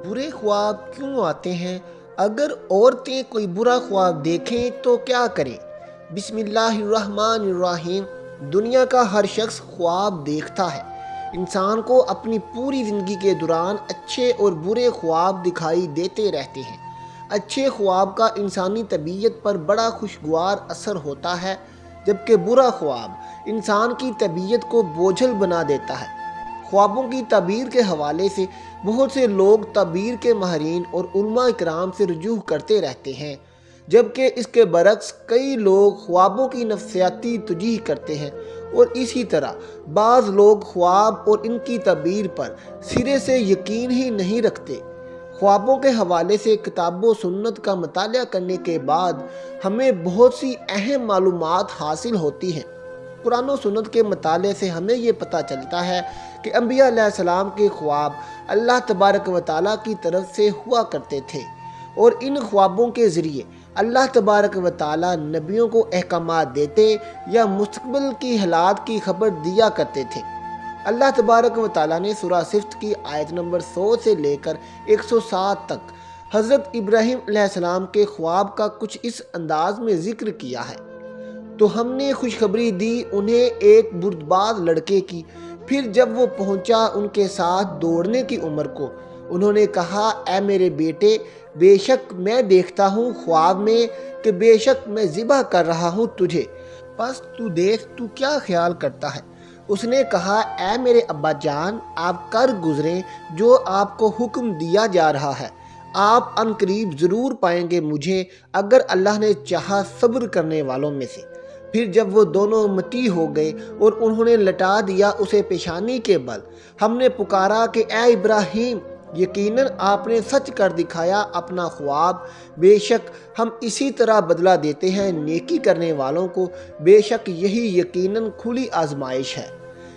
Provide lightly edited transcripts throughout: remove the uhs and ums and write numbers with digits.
برے خواب کیوں آتے ہیں؟ اگر عورتیں کوئی برا خواب دیکھیں تو کیا کریں؟ بسم اللہ الرحمن الرحیم۔ دنیا کا ہر شخص خواب دیکھتا ہے۔ انسان کو اپنی پوری زندگی کے دوران اچھے اور برے خواب دکھائی دیتے رہتے ہیں۔ اچھے خواب کا انسانی طبیعت پر بڑا خوشگوار اثر ہوتا ہے، جبکہ برا خواب انسان کی طبیعت کو بوجھل بنا دیتا ہے۔ خوابوں کی تعبیر کے حوالے سے بہت سے لوگ تعبیر کے ماہرین اور علماء اکرام سے رجوع کرتے رہتے ہیں، جبکہ اس کے برعکس کئی لوگ خوابوں کی نفسیاتی توجیہ کرتے ہیں، اور اسی طرح بعض لوگ خواب اور ان کی تعبیر پر سرے سے یقین ہی نہیں رکھتے۔ خوابوں کے حوالے سے کتاب و سنت کا مطالعہ کرنے کے بعد ہمیں بہت سی اہم معلومات حاصل ہوتی ہیں۔ قرآن و سنت کے مطالعے سے ہمیں یہ پتہ چلتا ہے کہ انبیاء علیہ السلام کے خواب اللہ تبارک و تعالیٰ کی طرف سے ہوا کرتے تھے، اور ان خوابوں کے ذریعے اللہ تبارک و تعالیٰ نبیوں کو احکامات دیتے یا مستقبل کی حالات کی خبر دیا کرتے تھے۔ اللہ تبارک و تعالیٰ نے سورہ صفت کی آیت نمبر 100 سے لے کر 107 تک حضرت ابراہیم علیہ السلام کے خواب کا کچھ اس انداز میں ذکر کیا ہے۔ تو ہم نے خوشخبری دی انہیں ایک بردبار لڑکے کی، پھر جب وہ پہنچا ان کے ساتھ دوڑنے کی عمر کو، انہوں نے کہا، اے میرے بیٹے، بے شک میں دیکھتا ہوں خواب میں کہ بے شک میں ذبح کر رہا ہوں تجھے، پس تو دیکھ تو کیا خیال کرتا ہے۔ اس نے کہا، اے میرے ابا جان، آپ کر گزریں جو آپ کو حکم دیا جا رہا ہے، آپ ان قریب ضرور پائیں گے مجھے، اگر اللہ نے چاہا صبر کرنے والوں میں سے۔ پھر جب وہ دونوں مٹی ہو گئے اور انہوں نے لٹا دیا اسے پیشانی کے بل، ہم نے پکارا کہ اے ابراہیم، یقیناً آپ نے سچ کر دکھایا اپنا خواب، بے شک ہم اسی طرح بدلہ دیتے ہیں نیکی کرنے والوں کو، بے شک یہی یقیناً کھلی آزمائش ہے۔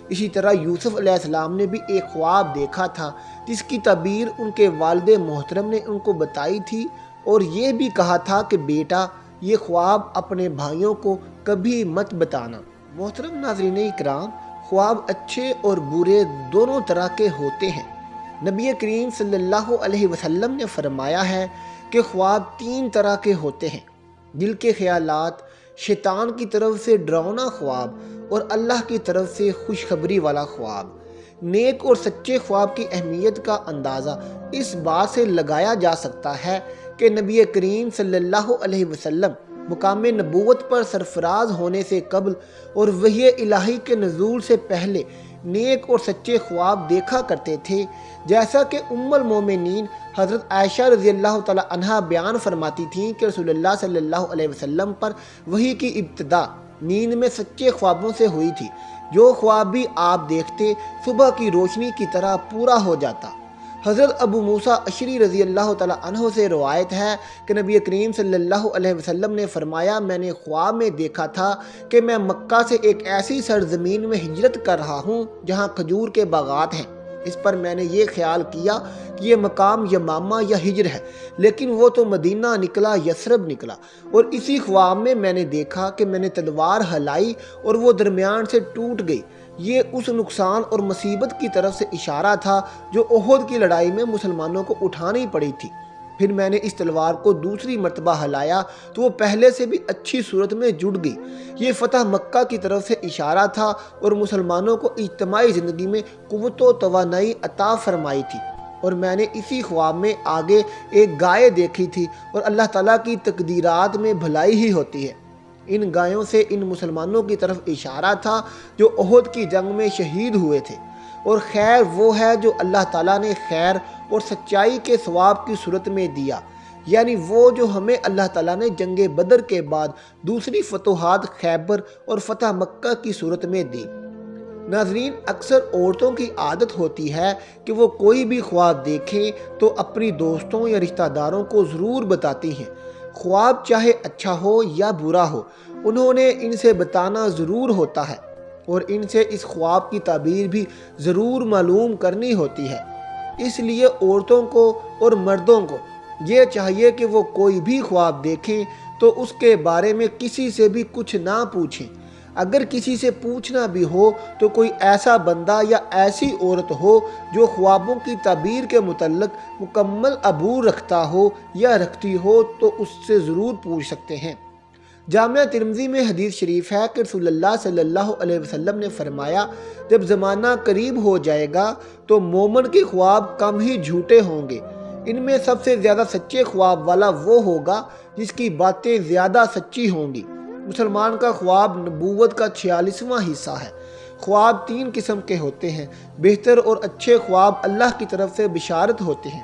اسی طرح یوسف علیہ السلام نے بھی ایک خواب دیکھا تھا، جس کی تعبیر ان کے والد محترم نے ان کو بتائی تھی، اور یہ بھی کہا تھا کہ بیٹا، یہ خواب اپنے بھائیوں کو کبھی مت بتانا۔ محترم ناظرین اکرام، خواب اچھے اور برے دونوں طرح کے ہوتے ہیں۔ نبی کریم صلی اللہ علیہ وسلم نے فرمایا ہے کہ خواب 3 طرح کے ہوتے ہیں: دل کے خیالات، شیطان کی طرف سے ڈراؤنا خواب، اور اللہ کی طرف سے خوشخبری والا خواب۔ نیک اور سچے خواب کی اہمیت کا اندازہ اس بات سے لگایا جا سکتا ہے کہ نبی کریم صلی اللہ علیہ وسلم مقام نبوت پر سرفراز ہونے سے قبل اور وحی الہی کے نزول سے پہلے نیک اور سچے خواب دیکھا کرتے تھے، جیسا کہ ام المومنین حضرت عائشہ رضی اللہ تعالی عنہا بیان فرماتی تھیں کہ رسول اللہ صلی اللہ علیہ وسلم پر وحی کی ابتدا نیند میں سچے خوابوں سے ہوئی تھی۔ جو خواب بھی آپ دیکھتے صبح کی روشنی کی طرح پورا ہو جاتا۔ حضرت ابو موسیٰ اشعری رضی اللہ تعالیٰ عنہ سے روایت ہے کہ نبی کریم صلی اللہ علیہ وسلم نے فرمایا، میں نے خواب میں دیکھا تھا کہ میں مکہ سے ایک ایسی سرزمین میں ہجرت کر رہا ہوں جہاں کھجور کے باغات ہیں۔ اس پر میں نے یہ خیال کیا کہ یہ مقام یمامہ یا ہجر ہے، لیکن وہ تو مدینہ نکلا، یثرب نکلا، اور اسی خواب میں میں نے دیکھا کہ میں نے تلوار ہلائی اور وہ درمیان سے ٹوٹ گئی۔ یہ اس نقصان اور مصیبت کی طرف سے اشارہ تھا جو احد کی لڑائی میں مسلمانوں کو اٹھانی پڑی تھی۔ پھر میں نے اس تلوار کو دوسری مرتبہ ہلایا تو وہ پہلے سے بھی اچھی صورت میں جڑ گئی۔ یہ فتح مکہ کی طرف سے اشارہ تھا اور مسلمانوں کو اجتماعی زندگی میں قوت و توانائی عطا فرمائی تھی۔ اور میں نے اسی خواب میں آگے ایک گائے دیکھی تھی، اور اللہ تعالیٰ کی تقدیرات میں بھلائی ہی ہوتی ہے۔ ان گایوں سے ان مسلمانوں کی طرف اشارہ تھا جو احد کی جنگ میں شہید ہوئے تھے، اور خیر وہ ہے جو اللہ تعالیٰ نے خیر اور سچائی کے ثواب کی صورت میں دیا، یعنی وہ جو ہمیں اللہ تعالیٰ نے جنگ بدر کے بعد دوسری فتوحات خیبر اور فتح مکہ کی صورت میں دی۔ ناظرین، اکثر عورتوں کی عادت ہوتی ہے کہ وہ کوئی بھی خواب دیکھیں تو اپنی دوستوں یا رشتہ داروں کو ضرور بتاتی ہیں، خواب چاہے اچھا ہو یا برا ہو، انہوں نے ان سے بتانا ضرور ہوتا ہے، اور ان سے اس خواب کی تعبیر بھی ضرور معلوم کرنی ہوتی ہے۔ اس لیے عورتوں کو اور مردوں کو یہ چاہیے کہ وہ کوئی بھی خواب دیکھیں تو اس کے بارے میں کسی سے بھی کچھ نہ پوچھیں۔ اگر کسی سے پوچھنا بھی ہو تو کوئی ایسا بندہ یا ایسی عورت ہو جو خوابوں کی تعبیر کے متعلق مکمل عبور رکھتا ہو یا رکھتی ہو تو اس سے ضرور پوچھ سکتے ہیں۔ جامعہ ترمذی میں حدیث شریف ہے کہ رسول اللہ صلی اللہ علیہ وسلم نے فرمایا، جب زمانہ قریب ہو جائے گا تو مومن کے خواب کم ہی جھوٹے ہوں گے۔ ان میں سب سے زیادہ سچے خواب والا وہ ہوگا جس کی باتیں زیادہ سچی ہوں گی۔ مسلمان کا خواب نبوت کا 46واں حصہ ہے۔ خواب 3 قسم کے ہوتے ہیں۔ بہتر اور اچھے خواب اللہ کی طرف سے بشارت ہوتے ہیں۔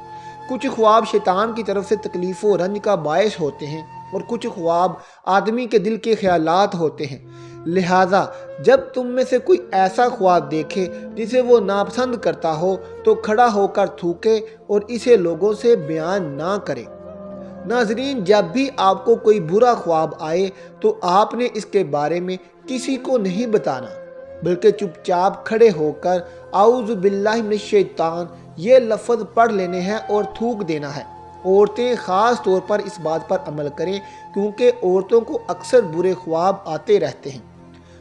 کچھ خواب شیطان کی طرف سے تکلیف و رنج کا باعث ہوتے ہیں اور کچھ خواب آدمی کے دل کے خیالات ہوتے ہیں۔ لہٰذا جب تم میں سے کوئی ایسا خواب دیکھے جسے وہ ناپسند کرتا ہو تو کھڑا ہو کر تھوکے اور اسے لوگوں سے بیان نہ کرے۔ ناظرین، جب بھی آپ کو کوئی برا خواب آئے تو آپ نے اس کے بارے میں کسی کو نہیں بتانا، بلکہ چپ چاپ کھڑے ہو کر اعوذ باللہ من الشیطان یہ لفظ پڑھ لینے ہیں اور تھوک دینا ہے۔ عورتیں خاص طور پر اس بات پر عمل کریں کیونکہ عورتوں کو اکثر برے خواب آتے رہتے ہیں۔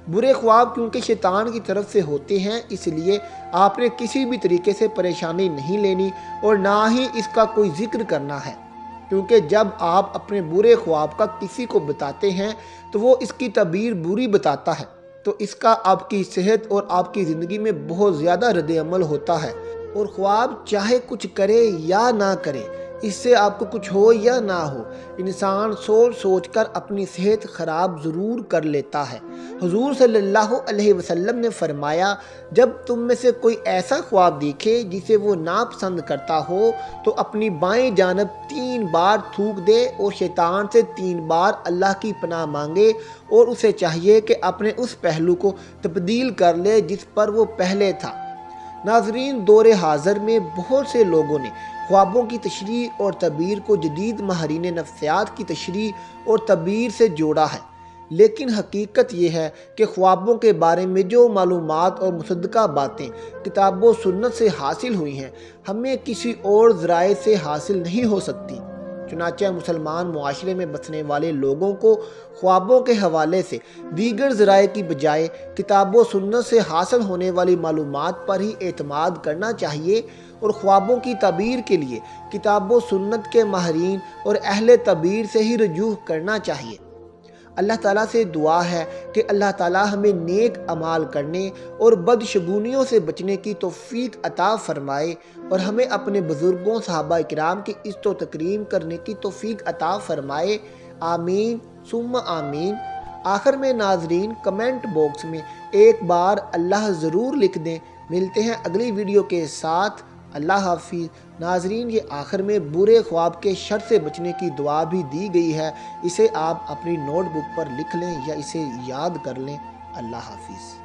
برے خواب کیونکہ شیطان کی طرف سے ہوتے ہیں، اس لیے آپ نے کسی بھی طریقے سے پریشانی نہیں لینی اور نہ ہی اس کا کوئی ذکر کرنا ہے، کیونکہ جب آپ اپنے برے خواب کا کسی کو بتاتے ہیں تو وہ اس کی تعبیر بری بتاتا ہے، تو اس کا آپ کی صحت اور آپ کی زندگی میں بہت زیادہ رد عمل ہوتا ہے۔ اور خواب چاہے کچھ کرے یا نہ کرے، اس سے آپ کو کچھ ہو یا نہ ہو، انسان سوچ سوچ کر اپنی صحت خراب ضرور کر لیتا ہے۔ حضور صلی اللہ علیہ وسلم نے فرمایا، جب تم میں سے کوئی ایسا خواب دیکھے جسے وہ ناپسند کرتا ہو تو اپنی بائیں جانب 3 بار تھوک دے اور شیطان سے 3 بار اللہ کی پناہ مانگے، اور اسے چاہیے کہ اپنے اس پہلو کو تبدیل کر لے جس پر وہ پہلے تھا۔ ناظرین، دور حاضر میں بہت سے لوگوں نے خوابوں کی تشریح اور تعبیر کو جدید ماہرین نفسیات کی تشریح اور تعبیر سے جوڑا ہے، لیکن حقیقت یہ ہے کہ خوابوں کے بارے میں جو معلومات اور مصدقہ باتیں کتاب و سنت سے حاصل ہوئی ہیں، ہمیں کسی اور ذرائع سے حاصل نہیں ہو سکتی۔ چنانچہ مسلمان معاشرے میں بسنے والے لوگوں کو خوابوں کے حوالے سے دیگر ذرائع کی بجائے کتاب و سنت سے حاصل ہونے والی معلومات پر ہی اعتماد کرنا چاہیے اور خوابوں کی تعبیر کے لیے کتاب و سنت کے ماہرین اور اہل تعبیر سے ہی رجوع کرنا چاہیے۔ اللہ تعالیٰ سے دعا ہے کہ اللہ تعالیٰ ہمیں نیک اعمال کرنے اور بدشگونیوں سے بچنے کی توفیق عطا فرمائے اور ہمیں اپنے بزرگوں صحابہ کرام کی عزت و تکریم کرنے کی توفیق عطا فرمائے۔ آمین ثم آمین۔ آخر میں ناظرین، کمنٹ باکس میں ایک بار اللہ ضرور لکھ دیں۔ ملتے ہیں اگلی ویڈیو کے ساتھ۔ اللہ حافظ۔ ناظرین، یہ آخر میں برے خواب کے شر سے بچنے کی دعا بھی دی گئی ہے، اسے آپ اپنی نوٹ بک پر لکھ لیں یا اسے یاد کر لیں۔ اللہ حافظ۔